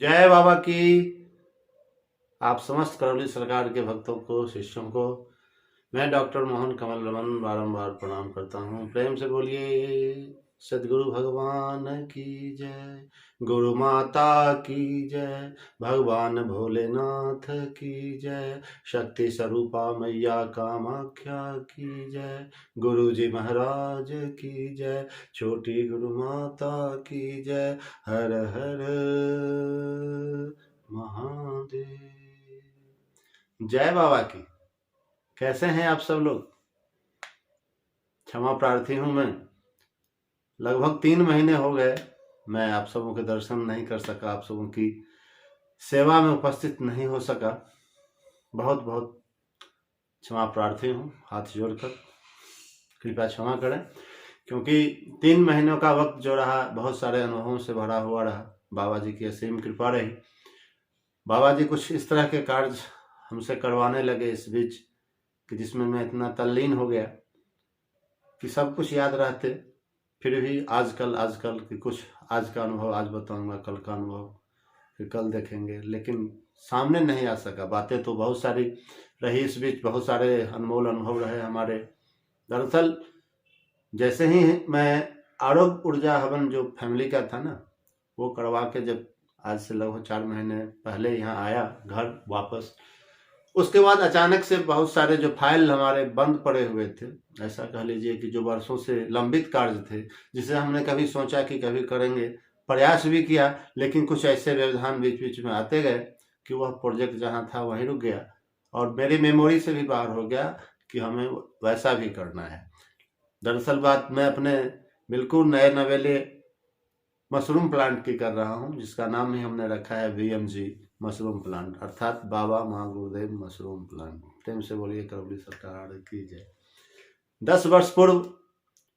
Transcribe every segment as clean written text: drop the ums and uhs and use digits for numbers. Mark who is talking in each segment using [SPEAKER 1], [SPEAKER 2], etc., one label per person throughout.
[SPEAKER 1] जय बाबा की। आप समस्त करौली सरकार के भक्तों को, शिष्यों को मैं डॉक्टर मोहन कमल रमन बारंबार प्रणाम करता हूँ। प्रेम से बोलिए सदगुरु भगवान की जय, गुरु माता की जय, भगवान भोलेनाथ की जय, शक्ति स्वरूपा मैया कामाख्या की जय, गुरु जी महाराज की जय, छोटी गुरु माता की जय। हर हर महादेव। जय बाबा की। कैसे हैं आप सब लोग? क्षमा प्रार्थी हूं मैं। लगभग 3 महीने हो गए मैं आप सबों के दर्शन नहीं कर सका, आप सबों की सेवा में उपस्थित नहीं हो सका। बहुत बहुत क्षमा प्रार्थी हूं, हाथ जोड़कर कृपया क्षमा करें। क्योंकि 3 महीनों का वक्त जो रहा बहुत सारे अनुभवों से भरा हुआ रहा। बाबा जी की असीम कृपा रही। बाबा जी कुछ इस तरह के कार्य हमसे करवाने लगे इस बीच कि जिसमें मैं इतना तल्लीन हो गया कि सब कुछ याद रहते फिर भी आजकल कि कुछ आज का अनुभव आज बताऊंगा, कल का अनुभव फिर कल देखेंगे, लेकिन सामने नहीं आ सका। बातें तो बहुत सारी रही इस बीच, बहुत सारे अनमोल अनुभव रहे हमारे। दरअसल जैसे ही मैं आरोग्य ऊर्जा हवन जो फैमिली का था ना, वो करवा के जब आज से लगभग 4 महीने पहले यहाँ आया घर वापस, उसके बाद अचानक से बहुत सारे जो फाइल हमारे बंद पड़े हुए थे, ऐसा कह लीजिए कि जो वर्षों से लंबित कार्य थे, जिसे हमने कभी सोचा कि कभी करेंगे, प्रयास भी किया, लेकिन कुछ ऐसे व्यवधान बीच बीच में आते गए कि वह प्रोजेक्ट जहाँ था वहीं रुक गया और मेरी मेमोरी से भी बाहर हो गया कि हमें वैसा भी करना है। दरअसल बात मैं अपने बिल्कुल नए नवेले मशरूम प्लांट की कर रहा हूँ, जिसका नाम ही हमने रखा है VMG मशरूम प्लांट, अर्थात बाबा माँ गुरुदेव मशरूम प्लांट। प्रेम से बोलिए करौली सरकार की जय। 10 वर्ष पूर्व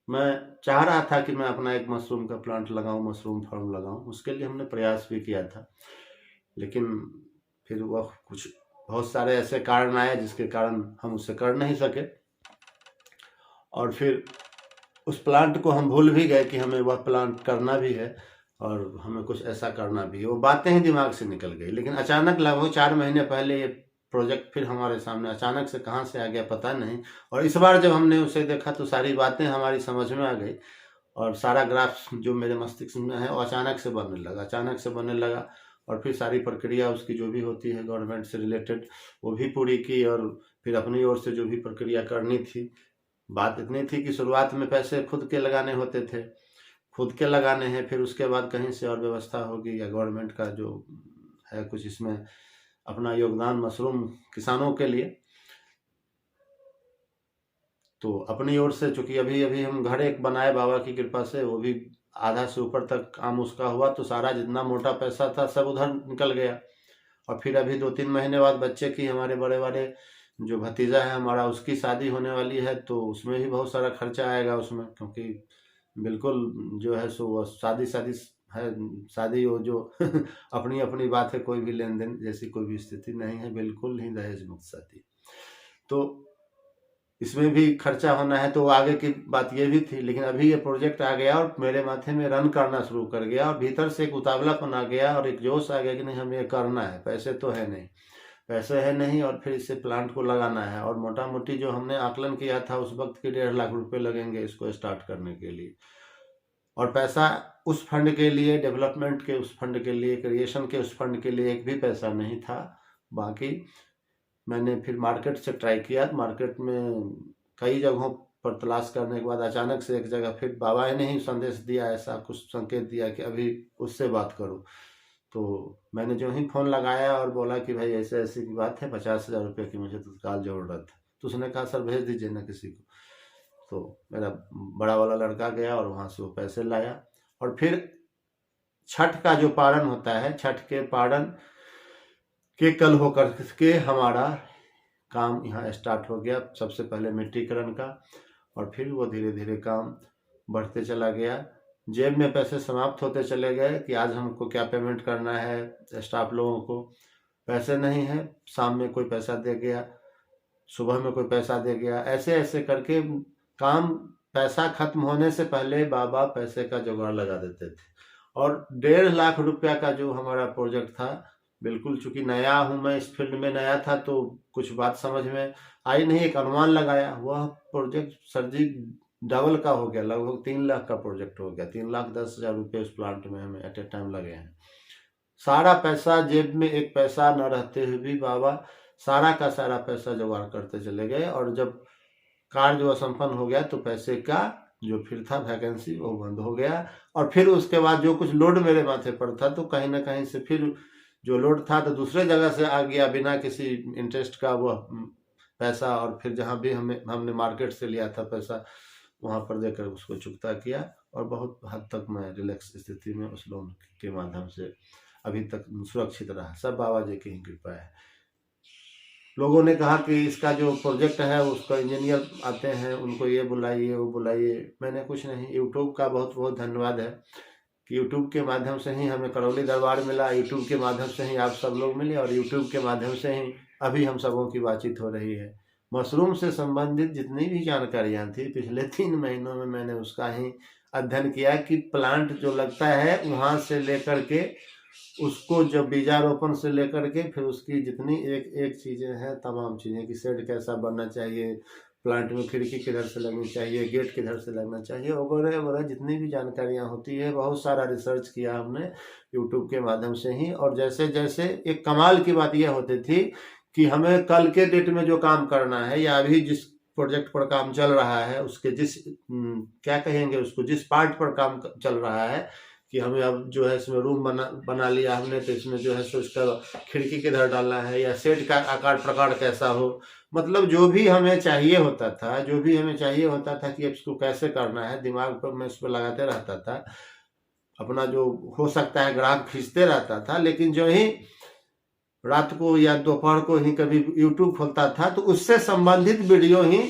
[SPEAKER 1] मैं चाह रहा था कि मैं अपना एक मशरूम का प्लांट लगाऊं, मशरूम फार्म लगाऊं। उसके लिए हमने प्रयास भी किया था, लेकिन फिर वह कुछ बहुत सारे ऐसे कारण आए जिसके कारण हम उसे कर नहीं सके और फिर उस प्लांट को हम भूल भी गए कि हमें वह प्लांट करना भी है और हमें कुछ ऐसा करना भी है। वो बातें ही दिमाग से निकल गई। लेकिन अचानक लगभग 4 महीने पहले ये प्रोजेक्ट फिर हमारे सामने अचानक से कहाँ से आ गया पता नहीं, और इस बार जब हमने उसे देखा तो सारी बातें हमारी समझ में आ गई और सारा ग्राफ जो मेरे मस्तिष्क में है वो अचानक से बनने लगा और फिर सारी प्रक्रिया उसकी जो भी होती है गवर्नमेंट से रिलेटेड वो भी पूरी की और फिर अपनी ओर से जो भी प्रक्रिया करनी थी। बात इतनी थी कि शुरुआत में पैसे खुद के लगाने होते थे, खुद के लगाने हैं, फिर उसके बाद कहीं से और व्यवस्था होगी या गवर्नमेंट का जो है कुछ इसमें अपना योगदान मशरूम किसानों के लिए। तो अपनी ओर से चूंकि अभी अभी हम घर एक बनाए बाबा की कृपा से, वो भी आधा से ऊपर तक काम उसका हुआ, तो सारा जितना मोटा पैसा था सब उधर निकल गया। और फिर अभी 2-3 महीने बाद बच्चे की, हमारे बड़े वाले जो भतीजा है हमारा, उसकी शादी होने वाली है, तो उसमें भी बहुत सारा खर्चा आएगा उसमें, क्योंकि बिल्कुल जो है सो वो शादी शादी है, शादी वो जो अपनी अपनी बात है, कोई भी लेन देन जैसी कोई भी स्थिति नहीं है, बिल्कुल ही दहेज मुक्त शादी। तो इसमें भी खर्चा होना है, तो आगे की बात ये भी थी। लेकिन अभी ये प्रोजेक्ट आ गया और मेरे माथे में रन करना शुरू कर गया और भीतर से एक उतावलापन आ गया और एक जोश आ गया कि नहीं हमें ये करना है। पैसे तो है नहीं, पैसे है नहीं, और फिर इसे प्लांट को लगाना है। और मोटा मोटी जो हमने आकलन किया था उस वक्त के 1.5 लाख रुपए लगेंगे इसको स्टार्ट करने के लिए, और पैसा उस फंड के लिए, डेवलपमेंट के उस फंड के लिए, क्रिएशन के उस फंड के लिए एक भी पैसा नहीं था। बाकी मैंने फिर मार्केट से ट्राई किया, मार्केट में कई जगहों पर तलाश करने के बाद अचानक से एक जगह फिर बाबा ने ही संदेश दिया, ऐसा कुछ संकेत दिया कि अभी उससे बात करो। तो मैंने जो ही फ़ोन लगाया और बोला कि भाई ऐसे ऐसी की बात है, 50,000 रुपये की मुझे तत्काल ज़रूरत है, तो उसने कहा सर भेज दीजिए ना किसी को। तो मेरा बड़ा वाला लड़का गया और वहाँ से वो पैसे लाया। और फिर छठ का जो पारण होता है, छठ के पारण के कल होकर के हमारा काम यहाँ स्टार्ट हो गया। सबसे पहले मिट्टीकरण का, और फिर वो धीरे धीरे काम बढ़ते चला गया। जेब में पैसे समाप्त होते चले गए कि आज हमको क्या पेमेंट करना है। स्टाफ लोगों को पैसे नहीं है, शाम में कोई पैसा दे गया, सुबह में कोई पैसा दे गया, ऐसे ऐसे करके काम, पैसा खत्म होने से पहले बाबा पैसे का जुगाड़ लगा देते थे। और 1.5 लाख रुपया का जो हमारा प्रोजेक्ट था, बिल्कुल चूंकि नया हूं मैं, इस फील्ड में नया था, तो कुछ बात समझ में आई नहीं, एक अनुमान लगाया, वह प्रोजेक्ट सर जी डबल का हो गया, लगभग 3 लाख का प्रोजेक्ट हो गया। 3,10,000 रुपये उस प्लांट में हमें एट ए टाइम लगे हैं। सारा पैसा जेब में, एक पैसा न रहते हुए भी बाबा सारा का सारा पैसा जुगाड़ करते चले गए, और जब कार्य जो असंपन्न हो गया तो पैसे का जो फिर था वैकेंसी वो बंद हो गया। और फिर उसके बाद जो कुछ लोड मेरे माथे पर था, तो कहीं ना कहीं से फिर जो लोड था तो दूसरे जगह से आ गया, बिना किसी इंटरेस्ट का वह पैसा। और फिर जहाँ भी हमने मार्केट से लिया था पैसा, वहाँ पर देकर उसको चुकता किया, और बहुत हद तक मैं रिलैक्स स्थिति में उस लोन के माध्यम से अभी तक सुरक्षित रहा। सब बाबा जी की ही कृपा है। लोगों ने कहा कि इसका जो प्रोजेक्ट है उसका इंजीनियर आते हैं, उनको ये बुलाइए वो बुलाइए। मैंने कुछ नहीं, यूट्यूब का बहुत बहुत धन्यवाद है कि यूट्यूब के माध्यम से ही हमें करौली दरबार मिला, यूट्यूब के माध्यम से ही आप सब लोग मिले, और यूट्यूब के माध्यम से ही अभी हम सबों की बातचीत हो रही है। मशरूम से संबंधित जितनी भी जानकारियाँ थी पिछले 3 महीनों में मैंने उसका ही अध्ययन किया कि प्लांट जो लगता है वहाँ से लेकर के उसको जब बीजारोपण से लेकर के फिर उसकी जितनी एक एक चीज़ें हैं, तमाम चीज़ें कि शेड कैसा बनना चाहिए, प्लांट में खिड़की किधर से लगनी चाहिए, गेट किधर से लगना चाहिए, वगैरह वगैरह जितनी भी जानकारियाँ होती है, बहुत सारा रिसर्च किया हमने यूट्यूब के माध्यम से ही। और जैसे जैसे एक कमाल की बात यह होती थी कि हमें कल के डेट में जो काम करना है, या अभी जिस प्रोजेक्ट पर काम चल रहा है उसके जिस क्या कहेंगे उसको, जिस पार्ट पर काम चल रहा है कि हमें अब जो है इसमें रूम बना लिया हमने, तो इसमें जो है सो इसका खिड़की किधर डालना है, या सेट का आकार प्रकार कैसा हो, मतलब जो भी हमें चाहिए होता था, जो भी हमें चाहिए होता था कि इसको कैसे करना है, दिमाग पर मैं उस पर लगाते रहता था। अपना जो हो सकता है ग्राहक खींचते रहता था, लेकिन जो ही रात को या दोपहर को ही कभी यूट्यूब खोलता था तो उससे संबंधित वीडियो ही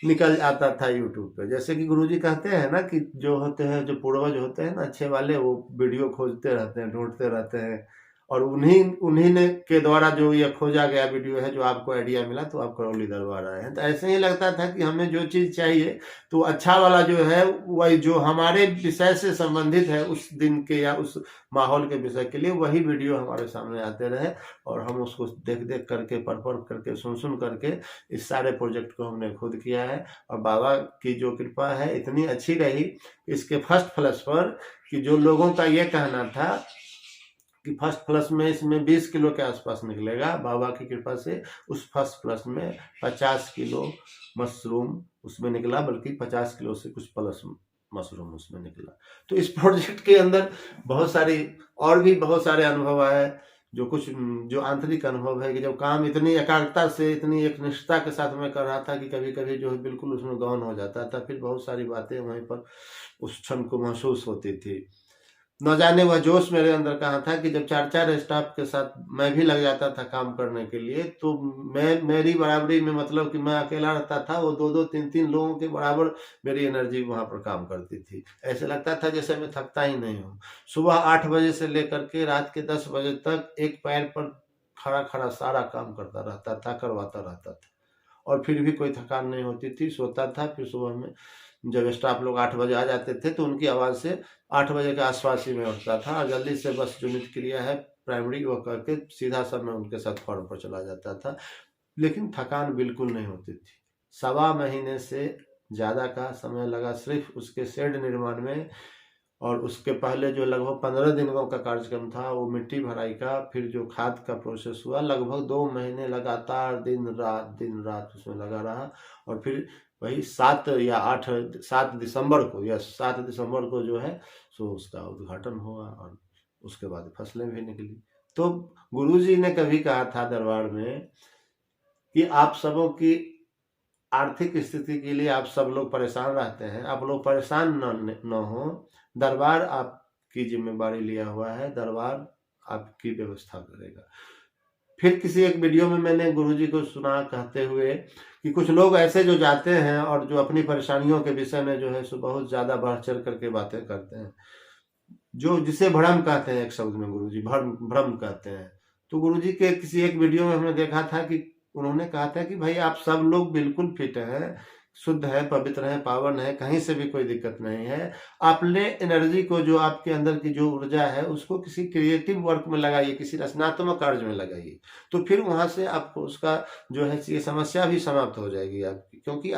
[SPEAKER 1] निकल आता था यूट्यूब पे। जैसे कि गुरुजी कहते हैं ना कि जो होते हैं, जो पूर्वज होते हैं ना अच्छे वाले, वो वीडियो खोजते रहते हैं, ढूंढते रहते हैं, और उन्हीं उन्हीं ने के द्वारा जो ये खोजा गया वीडियो है, जो आपको आइडिया मिला तो आप करौली दरबार आए हैं। तो ऐसे ही लगता था कि हमें जो चीज़ चाहिए तो अच्छा वाला जो है वही जो हमारे विषय से संबंधित है उस दिन के या उस माहौल के विषय के लिए, वही वीडियो हमारे सामने आते रहे, और हम उसको देख देख करके, पढ़ करके, सुन करके इस सारे प्रोजेक्ट को हमने खुद किया है। और बाबा की जो कृपा है इतनी अच्छी रही इसके फर्स्ट फ्लश पर, कि जो लोगों का ये कहना था कि फर्स्ट फ्लश में इसमें 20 किलो के आसपास निकलेगा, बाबा की कृपा से उस फर्स्ट फ्लश में 50 किलो मशरूम उसमें निकला, बल्कि 50 किलो से कुछ प्लस मशरूम उसमें निकला। तो इस प्रोजेक्ट के अंदर बहुत सारी और भी बहुत सारे अनुभव आए, जो कुछ जो आंतरिक अनुभव है कि जब काम इतनी एकाग्रता से, इतनी एक निष्ठा के साथ मैं कर रहा था कि कभी कभी जो है बिल्कुल उसमें गौन हो जाता था। फिर बहुत सारी बातें वहीं पर उस क्षण को महसूस होती थी। न जाने वह जोश मेरे अंदर कहाँ था कि जब 4-4 स्टाफ के साथ मैं भी लग जाता था काम करने के लिए, तो मेरी बराबरी में, मतलब कि मैं अकेला रहता था, वो 2-2, 3-3 लोगों के बराबर मेरी एनर्जी वहाँ पर काम करती थी। ऐसे लगता था जैसे मैं थकता ही नहीं हूँ। सुबह 8 बजे से लेकर के रात के 10 बजे तक एक पैर पर खड़ा खड़ा सारा काम करता रहता था, करवाता रहता था, और फिर भी कोई थकान नहीं होती थी। सोता था, फिर सुबह में जब स्टाफ लोग 8 बजे आ जाते थे तो उनकी आवाज़ से 8 बजे के आसपास ही मैं उठता था, और जल्दी से बस जो नित्य क्रिया है प्राइमरी वो करके सीधा सब मैं उनके साथ फॉर्म पर चला जाता था। लेकिन थकान बिल्कुल नहीं होती थी। 1.25 महीने से ज़्यादा का समय लगा सिर्फ उसके शेड निर्माण में, और उसके पहले जो लगभग 15 दिनों का कार्यक्रम था वो मिट्टी भराई का, फिर जो खाद का प्रोसेस हुआ, लगभग 2 महीने लगातार दिन रात उसमें लगा रहा। और फिर वही 7 दिसंबर को, या 7 दिसंबर को जो है सो उसका उद्घाटन हुआ, और उसके बाद फसलें भी निकली। तो गुरुजी ने कभी कहा था दरबार में कि आप सबों की आर्थिक स्थिति के लिए आप सब लोग परेशान रहते हैं, आप लोग परेशान न हो, दरबार आपकी जिम्मेवारी लिया हुआ है, दरबार आपकी व्यवस्था करेगा। फिर किसी एक वीडियो में मैंने गुरुजी को सुना कहते हुए कि कुछ लोग ऐसे जो जाते हैं और जो अपनी परेशानियों के विषय में जो है सो बहुत ज़्यादा बढ़ चढ़ करके बातें करते हैं, जो जिसे भ्रम कहते हैं, एक शब्द में गुरुजी भ्रम कहते हैं। तो गुरुजी के किसी एक वीडियो में हमने देखा था कि उन्होंने कहा था कि भाई आप सब लोग बिल्कुल फिट हैं, शुद्ध है, पवित्र है, पावन है, कहीं से भी कोई दिक्कत नहीं है। अपने एनर्जी को, जो आपके अंदर की जो ऊर्जा है, उसको किसी क्रिएटिव वर्क में लगाइए, किसी रचनात्मक कार्य में लगाइए, तो फिर वहां से आपको उसका जो है ये समस्या भी समाप्त हो जाएगी आपकी, क्योंकि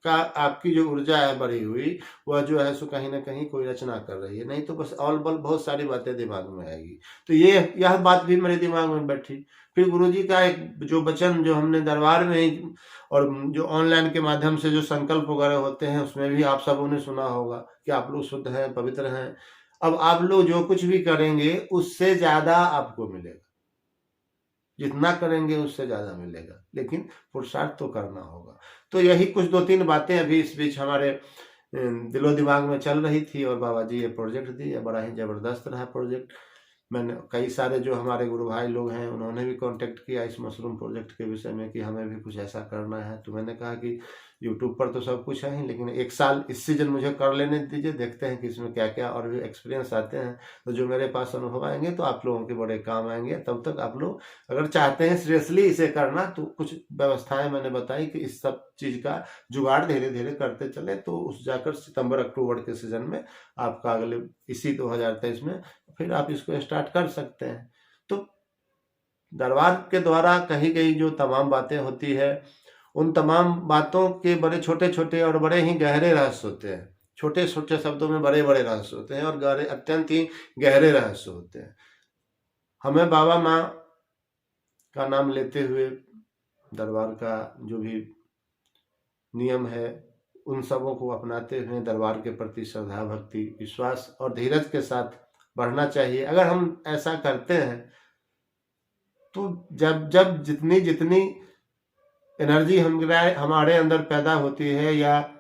[SPEAKER 1] आपकी जो ऊर्जा है बढ़ी हुई, वह जो है सो कहीं ना कहीं कोई रचना कर रही है। नहीं तो बस ऑल बल बहुत सारी बातें दिमाग में आएगी। तो यह बात भी मेरे दिमाग में बैठी। फिर गुरुजी का एक जो वचन, जो हमने दरबार में ही और जो ऑनलाइन के माध्यम से जो संकल्प वगैरह होते हैं, उसमें भी आप सबों ने सुना होगा कि आप लोग शुद्ध हैं, पवित्र हैं। अब आप लोग जो कुछ भी करेंगे उससे ज्यादा आपको मिलेगा, जितना करेंगे उससे ज्यादा मिलेगा, लेकिन पुरुषार्थ तो करना होगा। तो यही कुछ 2-3 बातें अभी इस बीच हमारे दिलो दिमाग में चल रही थी, और बाबा जी ये प्रोजेक्ट दिए, बड़ा ही जबरदस्त रहा प्रोजेक्ट। मैंने कई सारे जो हमारे गुरु भाई लोग हैं, उन्होंने भी कांटेक्ट किया इस मशरूम प्रोजेक्ट के विषय में कि हमें भी कुछ ऐसा करना है। तो मैंने कहा कि यूट्यूब पर तो सब कुछ है ही, लेकिन 1 साल इस सीजन मुझे कर लेने दीजिए, देखते हैं कि इसमें क्या क्या और भी एक्सपीरियंस आते हैं। तो जो मेरे पास अनुभव आएंगे तो आप लोगों के बड़े काम आएंगे। तब तक आप लोग अगर चाहते हैं सीरियसली इसे करना, तो कुछ व्यवस्थाएं मैंने बताई कि इस सब चीज का जुगाड़ धीरे धीरे करते चले, तो उस जाकर सितंबर अक्टूबर के सीजन में आपका अगले इसी 2023 में फिर आप इसको स्टार्ट कर सकते हैं। तो दरबार के द्वारा कही गई जो तमाम बातें होती है, उन तमाम बातों के बड़े छोटे छोटे और बड़े ही गहरे रहस्य होते हैं। छोटे छोटे शब्दों में बड़े बड़े रहस्य होते हैं, और गहरे, अत्यंत ही गहरे रहस्य होते हैं। हमें बाबा माँ का नाम लेते हुए दरबार का जो भी नियम है, उन सबों को अपनाते हुए दरबार के प्रति श्रद्धा, भक्ति, विश्वास और धीरज के साथ बढ़ना चाहिए। अगर हम ऐसा करते हैं तो जब जब जितनी जितनी एनर्जी हमारे अंदर पैदा होती है, या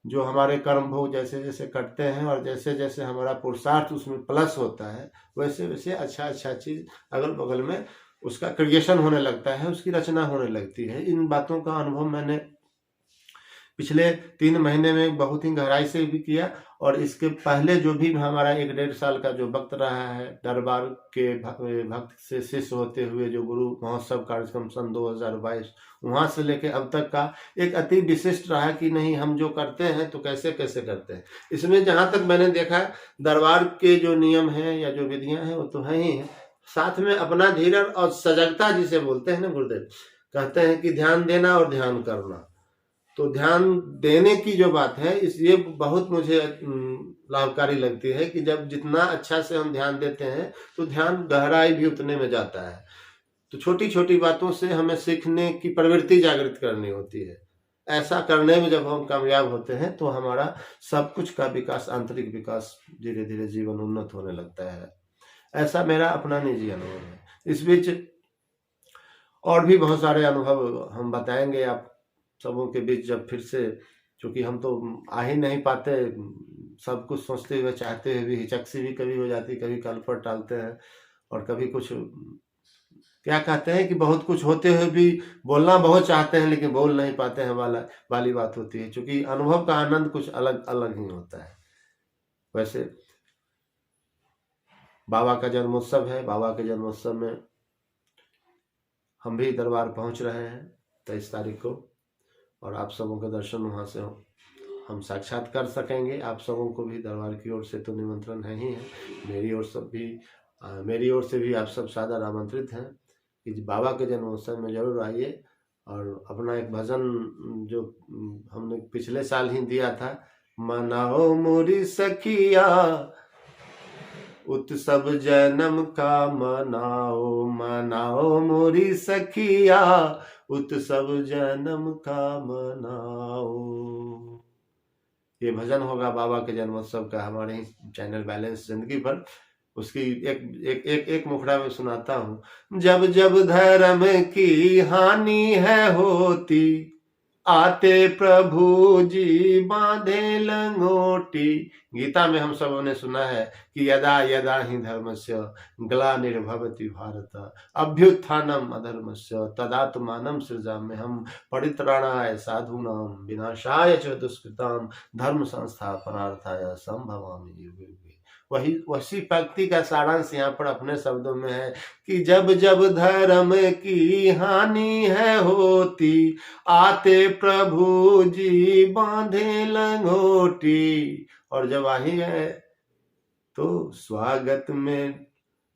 [SPEAKER 1] जो हमारे कर्म भोग जैसे जैसे करते हैं, और जैसे जैसे हमारा पुरुषार्थ उसमें प्लस होता है, वैसे वैसे अच्छा चीज अगल बगल में उसका क्रिएशन होने लगता है, उसकी रचना होने लगती है। इन बातों का अनुभव मैंने पिछले 3 महीने में बहुत ही गहराई से भी किया, और इसके पहले जो भी हमारा 1-1.5 साल का जो वक्त रहा है दरबार के भक्त से शिष्य होते हुए, जो गुरु महोत्सव कार्यक्रम सन 2022 वहां से लेके अब तक का एक अति विशिष्ट रहा कि नहीं, हम जो करते हैं तो कैसे कैसे करते हैं। इसमें जहां तक मैंने देखा, दरबार के जो नियम है या जो विधियां हैं वो तो है ही है, साथ में अपना धीरज और सजगता जिसे बोलते हैं ना, गुरुदेव कहते हैं कि ध्यान देना और ध्यान करना। तो ध्यान देने की जो बात है, ये बहुत मुझे लाभकारी लगती है कि जब जितना अच्छा से हम ध्यान देते हैं तो ध्यान गहराई भी उतने में जाता है। तो छोटी छोटी बातों से हमें सीखने की प्रवृत्ति जागृत करनी होती है। ऐसा करने में जब हम कामयाब होते हैं तो हमारा सब कुछ का विकास, आंतरिक विकास, धीरे धीरे जीवन उन्नत होने लगता है। ऐसा मेरा अपना निजी अनुभव है। इस बीच और भी बहुत सारे अनुभव हम बताएंगे आप सबों के बीच, जब फिर से, क्योंकि हम तो आ ही नहीं पाते, सब कुछ सोचते हुए चाहते हुए भी हिचक सी भी कभी हो जाती, कभी कलपट टालते हैं, और कभी कुछ क्या कहते हैं कि बहुत कुछ होते हुए भी बोलना बहुत चाहते हैं लेकिन बोल नहीं पाते हैं वाली बात होती है, क्योंकि अनुभव का आनंद कुछ अलग अलग ही होता है। वैसे बाबा का जन्मोत्सव है, बाबा के जन्मोत्सव में हम भी दरबार पहुंच रहे हैं 23 तारीख को, और आप सबों के दर्शन वहाँ से हम साक्षात कर सकेंगे। आप सबों को भी दरबार की ओर से तो निमंत्रण है ही है, मेरी ओर से भी आप सब सादर आमंत्रित हैं कि बाबा के जन्मोत्सव में जरूर आइए। और अपना एक भजन जो हमने पिछले साल ही दिया था, मनाओ मोरी सखिया उत्सव जन्म का, मनाओ मोरी सखिया उत्सव जन्म का मनाओ। ये भजन होगा बाबा के जन्मोत्सव का, हमारे ही चैनल बैलेंस जिंदगी पर। उसकी एक मुखड़ा में सुनाता हूँ। जब जब धर्म की हानि है होती, आते प्रभु जी बांधे लंगोटी। गीता में हम सबों ने सुना है कि यदा यदा ही धर्मस्य ग्लानिर्भवति भारत अभ्युत्थानम अधर्मस्य तदात्मानं सृजाम्यहम् परित्राणाय साधूनां विनाशाय च दुष्कृतां धर्म संस्थापनार्थाय संभवामि युगे युगे। वही उसी पंक्ति का सारांश यहाँ पर अपने शब्दों में है कि जब जब धर्म की हानि है होती, आते प्रभु जी बांधे लंगोटी। और जब आई है तो स्वागत में,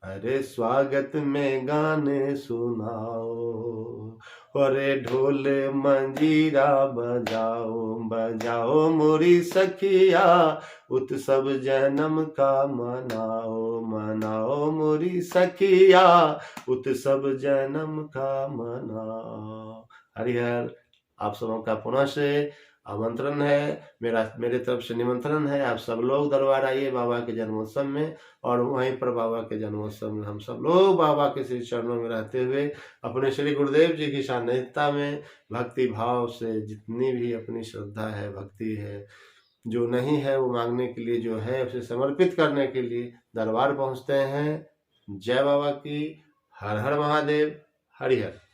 [SPEAKER 1] अरे स्वागत में गाने सुनाओ, अरे ढोल मंजीरा बजाओ बजाओ मोरी सखिया, उत्सव जन्म का मनाओ मनाओ मोरी सखिया, उत्सव जन्म का मनाओ। हरिहर। आप सबों का पुनः से आमंत्रण है, मेरे तरफ से निमंत्रण है। आप सब लोग दरबार आइए बाबा के जन्मोत्सव में, और वहीं पर बाबा के जन्मोत्सव में हम सब लोग बाबा के श्री चरणों में रहते हुए अपने श्री गुरुदेव जी की सान्निध्यता में भक्ति भाव से जितनी भी अपनी श्रद्धा है, भक्ति है, जो नहीं है वो मांगने के लिए, जो है उसे समर्पित करने के लिए दरबार पहुंचते हैं। जय बाबा की। हर हर महादेव। हरिहर।